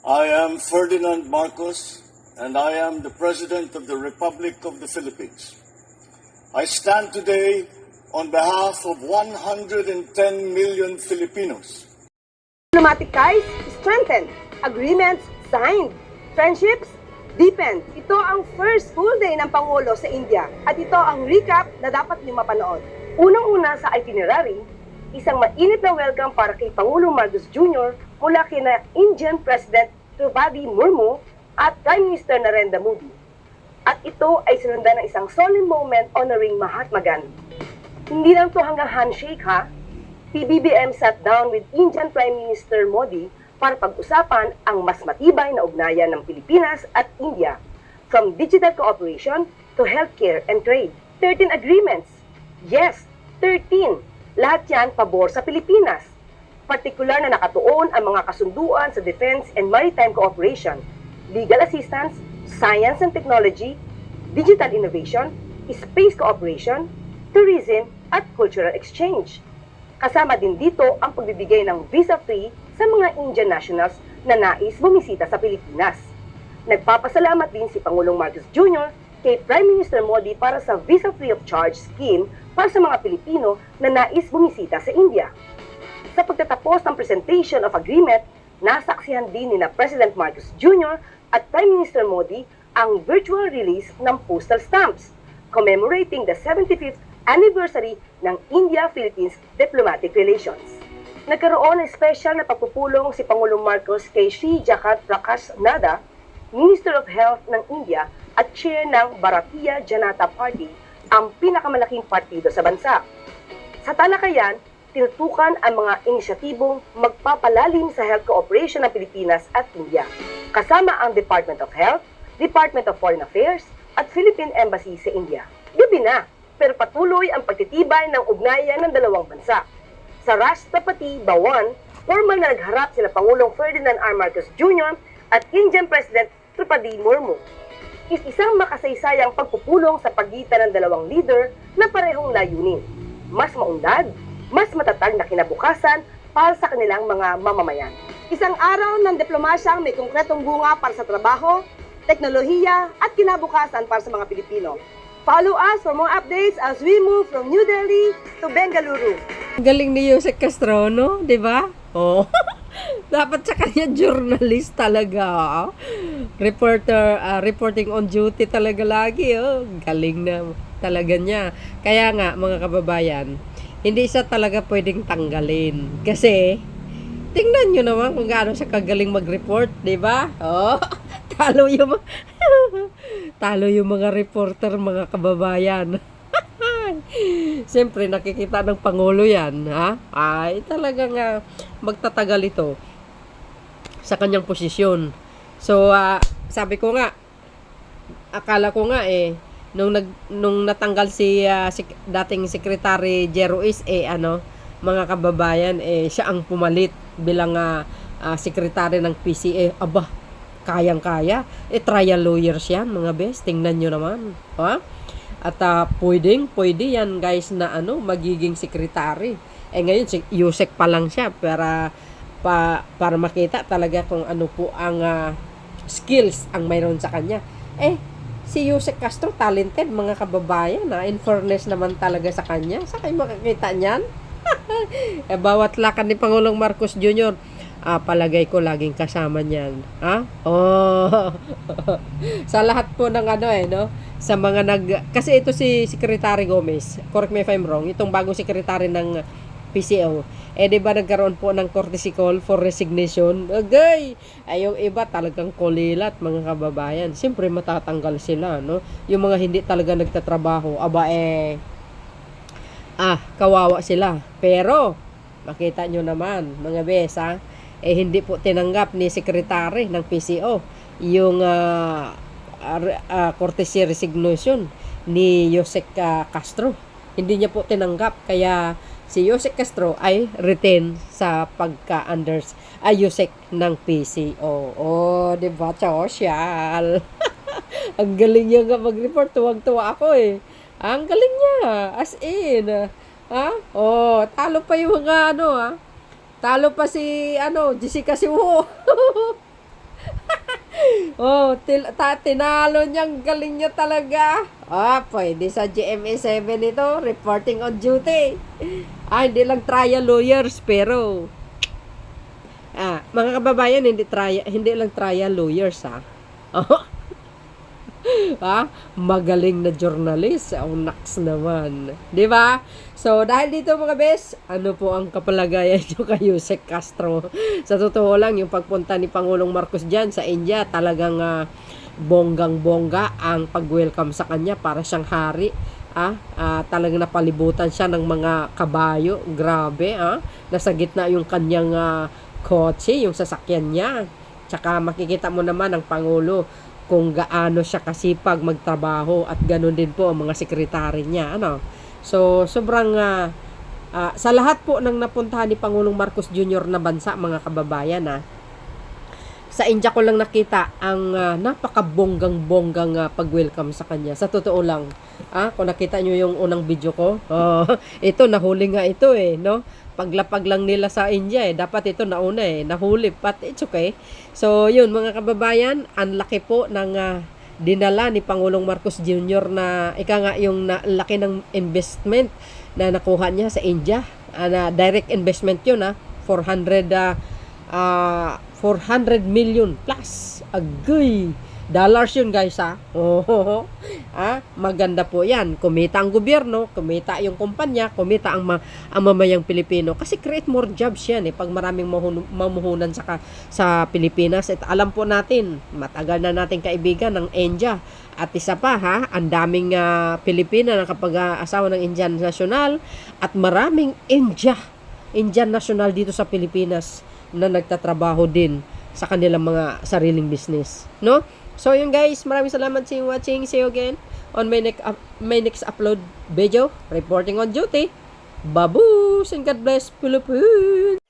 I am Ferdinand Marcos, and I am the President of the Republic of the Philippines. I stand today on behalf of 110 million Filipinos. Diplomatic ties strengthened, agreements signed, friendships deepened. Ito ang first full day ng Pangulo sa India at ito ang recap na dapat niyo mapanood. Unang-una sa itinerary, isang mainit na welcome para kay Pangulong Marcos Jr. mula kina Indian President Draupadi Murmu at Prime Minister Narendra Modi. At ito ay sinundan ng isang solemn moment honoring Mahatma Gandhi. Hindi lang to hanggang handshake ha. PBBM sat down with Indian Prime Minister Modi para pag-usapan ang mas matibay na ugnayan ng Pilipinas at India, from digital cooperation to healthcare and trade. 13 agreements. Yes, 13. Lahat yan pabor sa Pilipinas. Partikular na nakatuon ang mga kasunduan sa defense and maritime cooperation, legal assistance, science and technology, digital innovation, space cooperation, tourism at cultural exchange. Kasama din dito ang pagbibigay ng visa-free sa mga Indian nationals na nais bumisita sa Pilipinas. Nagpapasalamat din si Pangulong Marcos Jr. kay Prime Minister Modi para sa visa-free of charge scheme para sa mga Pilipino na nais bumisita sa India. Sa pagtatapos ng presentation of agreement, nasaksihan din ni na President Marcos Jr. at Prime Minister Modi ang virtual release ng postal stamps commemorating the 75th anniversary ng India-Philippines diplomatic relations. Nagkaroon ng special na pagpupulong si Pangulong Marcos kay Sri Jagat Prakash Nada, Minister of Health ng India at chair ng Bharatiya Janata Party, ang pinakamalaking partido sa bansa. Sa talakayan, tinutukan ang mga inisyatibong magpapalalim sa health cooperation ng Pilipinas at India, kasama ang Department of Health, Department of Foreign Affairs at Philippine Embassy sa India. Gabi na, pero patuloy ang pagtitibay ng ugnayan ng dalawang bansa. Sa Rashtrapati Bhawan, formal na nagharap sila Pangulong Ferdinand R. Marcos Jr. at Indian President Draupadi Murmu. Isang makasaysayang pagpupulong sa pagitan ng dalawang leader na parehong layunin, mas maunlad, mas matatag na kinabukasan para sa kanilang mga mamamayan. Isang araw ng diplomasyang may konkretong bunga para sa trabaho, teknolohiya at kinabukasan para sa mga Pilipino. Follow us for more updates as we move from New Delhi to Bengaluru. Galing ni Yusek Castro, no? Diba? Oh. Dapat sa kanya journalist talaga. Oh. Reporter, reporting on duty talaga lagi. Oh. Galing na talaga niya. Kaya nga, mga kababayan, hindi siya talaga pwedeng tanggalin. Kasi, tingnan nyo naman kung gaano siya kagaling mag-report, di ba? Oh, talo yung mga reporter, mga kababayan. Siyempre, nakikita ng Pangulo yan, ha? Ay, talagang magtatagal ito sa kanyang posisyon. So, sabi ko nga, akala ko nga nung natanggal si dating Secretary Jerois mga kababayan siya ang pumalit bilang secretary ng PCA. Aba, kayang-kaya. Trial lawyers yan, mga best. Tingnan nyo naman, ha? At pwede yan guys na magiging secretary. Ngayon si Yusek pa lang siya para makita talaga kung ano po ang skills ang mayroon sa kanya. Si Yusek Castro, talented, mga kababayan. In fairness naman talaga sa kanya. Saan kayo makakita niyan? Bawat lakad ni Pangulong Marcos Jr., palagay ko laging kasama niyan. Ha? Oh. Sa lahat po ng no? Sa mga kasi ito si Secretary Gomez, correct me if I'm wrong, itong bagong secretary ng PCO, di ba nagkaroon po ng courtesy call for resignation? Agay! Yung iba talagang kulilat, mga kababayan. Siyempre matatanggal sila, no? Yung mga hindi talaga nagtatrabaho, kawawa sila. Pero, makita nyo naman, mga bes, hindi po tinanggap ni Secretary ng PCO yung courtesy resignation ni Yusek Castro. Hindi niya po tinanggap, kaya si Yusek Castro ay retain sa Yusek ng PCO. Oh, di ba? Social. Ang galing niya nga mag-report. Tuwag-tuwa ako Ang galing niya. As in. Oh, talo pa yung mga Talo pa si Jessica Siwo. Oh, tinalo niyang galing niya talaga. Pwede sa GMA7 ito, reporting on duty. Hindi lang trial lawyers, pero mga kababayan, hindi lang trial lawyers, ha. Magaling na journalist. Naks naman. 'Di ba? So, dahil dito mga bes, ano po ang kapalagayan nyo kay Yusek Castro? Sa totoo lang, yung pagpunta ni Pangulong Marcos dyan sa India, talagang bonggang-bongga ang pag-welcome sa kanya para siyang hari. Talagang napalibutan siya ng mga kabayo. Grabe, nasa gitna yung kanyang kotse, yung sasakyan niya. Tsaka makikita mo naman ang Pangulo kung gaano siya kasipag magtrabaho, at ganoon din po ang mga sekretary niya, So sobrang sa lahat po ng napuntahan ni Pangulong Marcos Jr. na bansa, mga kababayan, sa India ko lang nakita ang napakabonggang-bonggang pag-welcome sa kanya. Sa totoo lang, kung nakita nyo yung unang video ko, ito nahuli nga ito no? Paglapag lang nila sa India dapat ito nauna nahuli, but it's okay. So yun mga kababayan, ang laki po ng dinala ni Pangulong Marcos Jr. na yung laki ng investment na nakuha niya sa India, na direct investment yun, 400 million plus agoy dollars yun, guys, maganda po yan. Kumita ang gobyerno, kumita yung kumpanya, kumita ang mamayang Pilipino, kasi create more jobs yan pag maraming mamuhunan sa Pilipinas. At alam po natin, matagal na nating kaibigan ng India, at isa pa ang daming Pilipina na kapag asawa ng Indian national, at maraming Indian national dito sa Pilipinas na nagtatrabaho din sa kanilang mga sariling business, no? So yun, guys, maraming salamat sa watching. See you again on my next upload video, reporting on duty. Baboos, and God bless Philippines.